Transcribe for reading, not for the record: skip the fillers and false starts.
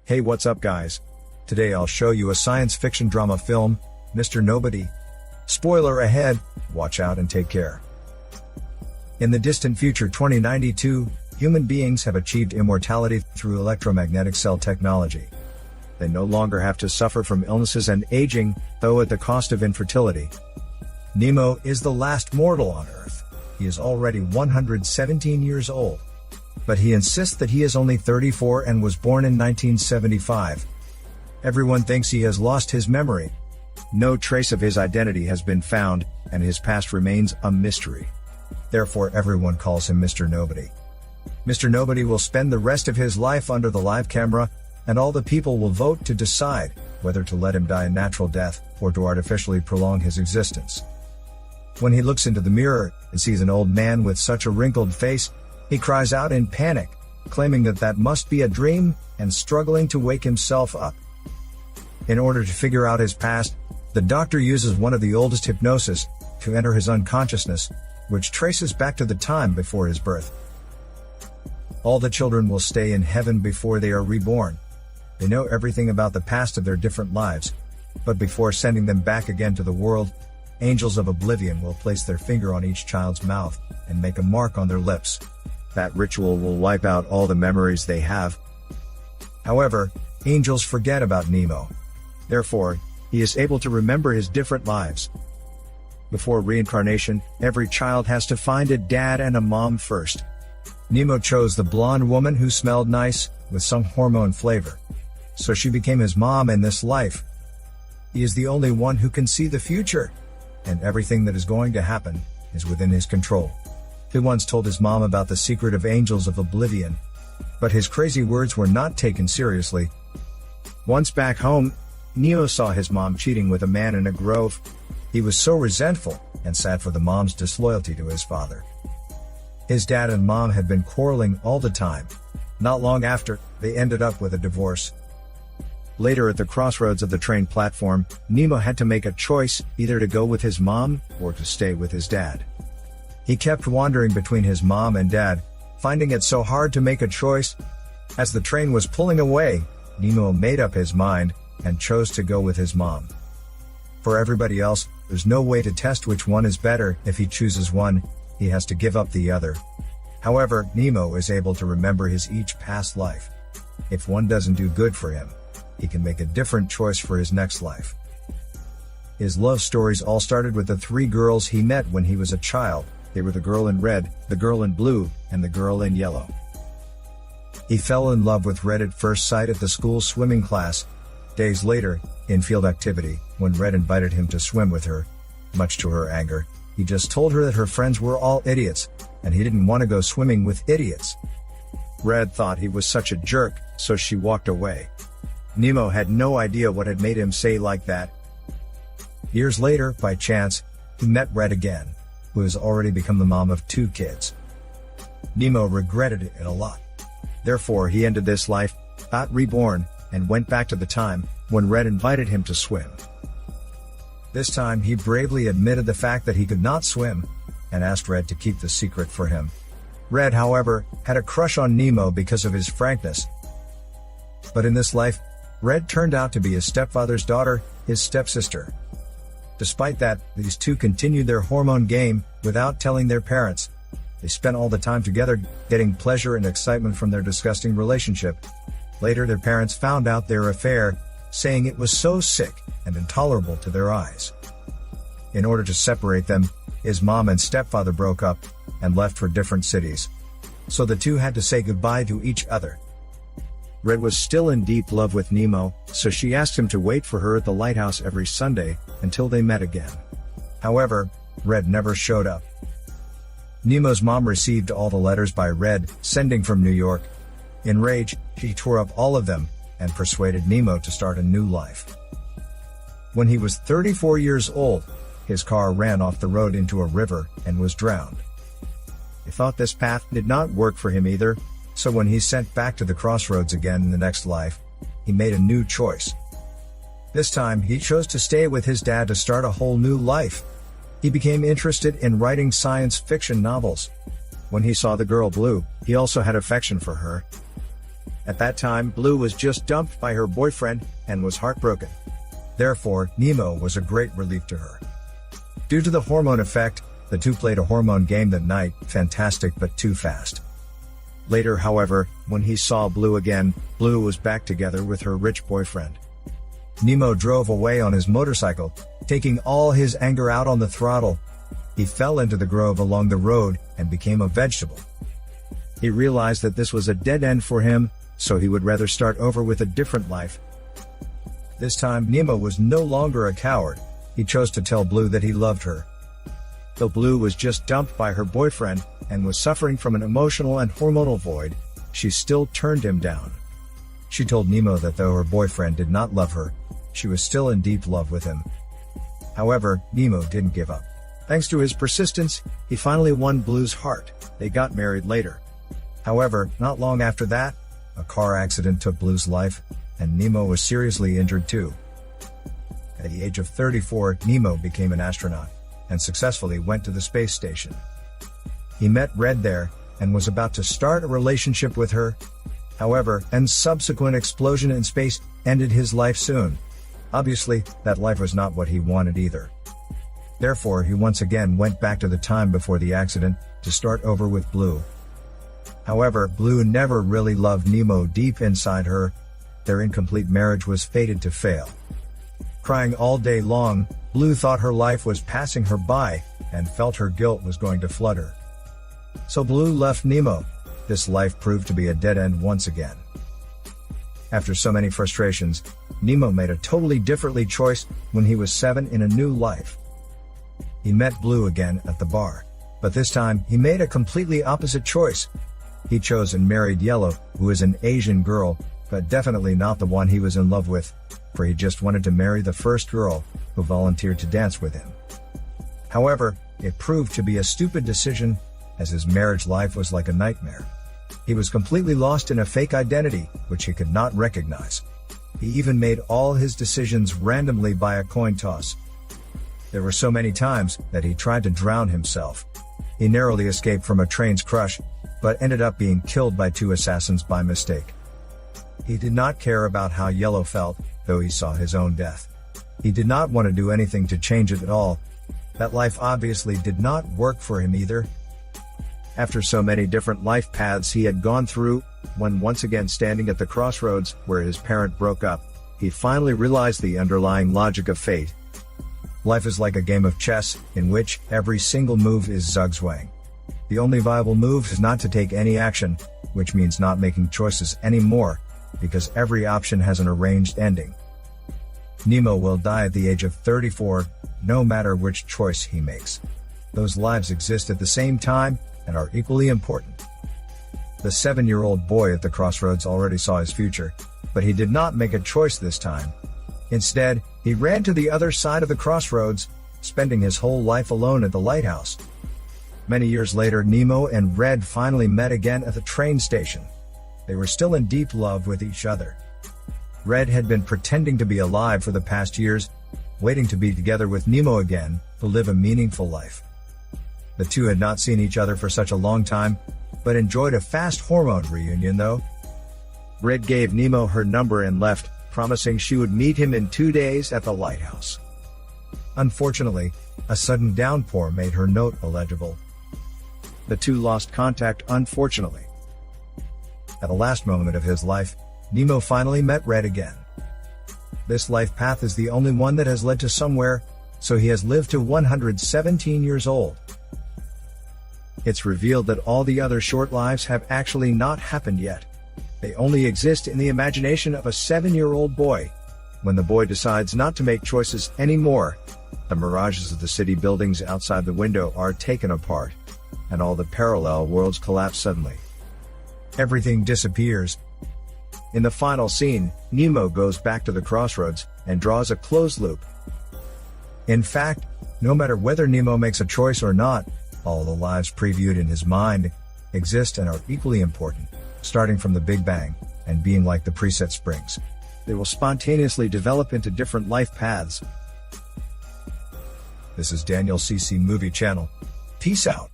Hey, what's up guys? Today I'll show you a science fiction drama film, Mr. Nobody. Spoiler ahead, watch out and take care. In the distant future 2092, human beings have achieved immortality through electromagnetic cell technology. They no longer have to suffer from illnesses and aging, though at the cost of infertility. Nemo is the last mortal on Earth. He is already 117 years old. But he insists that he is only 34 and was born in 1975. Everyone thinks he has lost his memory. No trace of his identity has been found, and his past remains a mystery. Therefore everyone calls him Mr. Nobody. Mr. Nobody will spend the rest of his life under the live camera, and all the people will vote to decide whether to let him die a natural death or to artificially prolong his existence. When he looks into the mirror and sees an old man with such a wrinkled face, he cries out in panic, claiming that that must be a dream, and struggling to wake himself up. In order to figure out his past, the doctor uses one of the oldest hypnosis to enter his unconsciousness, which traces back to the time before his birth. All the children will stay in heaven before they are reborn. They know everything about the past of their different lives, but before sending them back again to the world, angels of oblivion will place their finger on each child's mouth and make a mark on their lips. That ritual will wipe out all the memories they have. However, angels forget about Nemo. Therefore, he is able to remember his different lives. Before reincarnation, every child has to find a dad and a mom first. Nemo chose the blonde woman who smelled nice, with some hormone flavor. So she became his mom in this life. He is the only one who can see the future, and everything that is going to happen is within his control. He once told his mom about the secret of angels of oblivion, but his crazy words were not taken seriously. Once back home, Nemo saw his mom cheating with a man in a grove. He was so resentful and sad for the mom's disloyalty to his father. His dad and mom had been quarreling all the time. Not long after, they ended up with a divorce. Later at the crossroads of the train platform, Nemo had to make a choice, either to go with his mom or to stay with his dad. He kept wandering between his mom and dad, finding it so hard to make a choice. As the train was pulling away, Nemo made up his mind and chose to go with his mom. For everybody else, there's no way to test which one is better. If he chooses one, he has to give up the other. However, Nemo is able to remember his each past life. If one doesn't do good for him, he can make a different choice for his next life. His love stories all started with the three girls he met when he was a child. They were the girl in red, the girl in blue, and the girl in yellow. He fell in love with Red at first sight at the school swimming class. Days later, in field activity, when Red invited him to swim with her, much to her anger, he just told her that her friends were all idiots, and he didn't want to go swimming with idiots. Red thought he was such a jerk, so she walked away. Nemo had no idea what had made him say like that. Years later, by chance, he met Red again, who has already become the mom of 2 kids. Nemo regretted it a lot. Therefore he ended this life, got reborn, and went back to the time when Red invited him to swim. This time he bravely admitted the fact that he could not swim, and asked Red to keep the secret for him. Red, however, had a crush on Nemo because of his frankness. But in this life, Red turned out to be his stepfather's daughter, his stepsister. Despite that, these two continued their hormone game without telling their parents. They spent all the time together, getting pleasure and excitement from their disgusting relationship. Later their parents found out their affair, saying it was so sick and intolerable to their eyes. In order to separate them, his mom and stepfather broke up and left for different cities. So the two had to say goodbye to each other. Red was still in deep love with Nemo, so she asked him to wait for her at the lighthouse every Sunday until they met again. However, Red never showed up. Nemo's mom received all the letters by Red, sending from New York. Enraged, she tore up all of them and persuaded Nemo to start a new life. When he was 34 years old, his car ran off the road into a river and was drowned. He thought this path did not work for him either, so when he's sent back to the crossroads again in the next life, he made a new choice. This time he chose to stay with his dad to start a whole new life. He became interested in writing science fiction novels. When he saw the girl Blue, he also had affection for her. At that time, Blue was just dumped by her boyfriend and was heartbroken. Therefore, Nemo was a great relief to her. Due to the hormone effect, the two played a hormone game that night, fantastic but too fast. Later, however, when he saw Blue again, Blue was back together with her rich boyfriend. Nemo drove away on his motorcycle, taking all his anger out on the throttle. He fell into the grove along the road and became a vegetable. He realized that this was a dead end for him, so he would rather start over with a different life. This time, Nemo was no longer a coward. He chose to tell Blue that he loved her. Though Blue was just dumped by her boyfriend and was suffering from an emotional and hormonal void, she still turned him down. She told Nemo that though her boyfriend did not love her, she was still in deep love with him. However, Nemo didn't give up. Thanks to his persistence, he finally won Blue's heart. They got married later. However, not long after that, a car accident took Blue's life, and Nemo was seriously injured too. At the age of 34, Nemo became an astronaut, and successfully went to the space station. He met Red there, and was about to start a relationship with her. However, an subsequent explosion in space ended his life soon. Obviously, that life was not what he wanted either. Therefore, he once again went back to the time before the accident, to start over with Blue. However, Blue never really loved Nemo deep inside her. Their incomplete marriage was fated to fail. Crying all day long, Blue thought her life was passing her by, and felt her guilt was going to flood her. So Blue left Nemo. This life proved to be a dead end once again. After so many frustrations, Nemo made a totally different choice when he was 7 in a new life. He met Blue again at the bar, but this time he made a completely opposite choice. He chose and married Yellow, who is an Asian girl, but definitely not the one he was in love with, for he just wanted to marry the first girl who volunteered to dance with him. However, it proved to be a stupid decision, as his marriage life was like a nightmare. He was completely lost in a fake identity, which he could not recognize. He even made all his decisions randomly by a coin toss. There were so many times that he tried to drown himself. He narrowly escaped from a train's crush, but ended up being killed by 2 assassins by mistake. He did not care about how Yellow felt, though he saw his own death. He did not want to do anything to change it at all. That life obviously did not work for him either. After so many different life paths he had gone through, when once again standing at the crossroads where his parent broke up, he finally realized the underlying logic of fate. Life is like a game of chess, in which every single move is zugzwang. The only viable move is not to take any action, which means not making choices anymore, because every option has an arranged ending. Nemo will die at the age of 34, no matter which choice he makes. Those lives exist at the same time, and are equally important. The 7-year-old boy at the crossroads already saw his future, but he did not make a choice this time. Instead, he ran to the other side of the crossroads, spending his whole life alone at the lighthouse. Many years later, Nemo and Red finally met again at the train station. They were still in deep love with each other. Red had been pretending to be alive for the past years, waiting to be together with Nemo again, to live a meaningful life. The two had not seen each other for such a long time, but enjoyed a fast hormone reunion though. Red gave Nemo her number and left, promising she would meet him in 2 days at the lighthouse. Unfortunately, a sudden downpour made her note illegible. The two lost contact unfortunately. At the last moment of his life, Nemo finally met Red again. This life path is the only one that has led to somewhere, so he has lived to 117 years old. It's revealed that all the other short lives have actually not happened yet. They only exist in the imagination of a 7-year-old boy. When the boy decides not to make choices anymore, the mirages of the city buildings outside the window are taken apart, and all the parallel worlds collapse suddenly. Everything disappears. In the final scene, Nemo goes back to the crossroads and draws a closed loop. In fact, no matter whether Nemo makes a choice or not, all the lives previewed in his mind exist and are equally important, starting from the Big Bang and being like the preset springs. They will spontaneously develop into different life paths. This is Daniel CC Movie Channel. Peace out.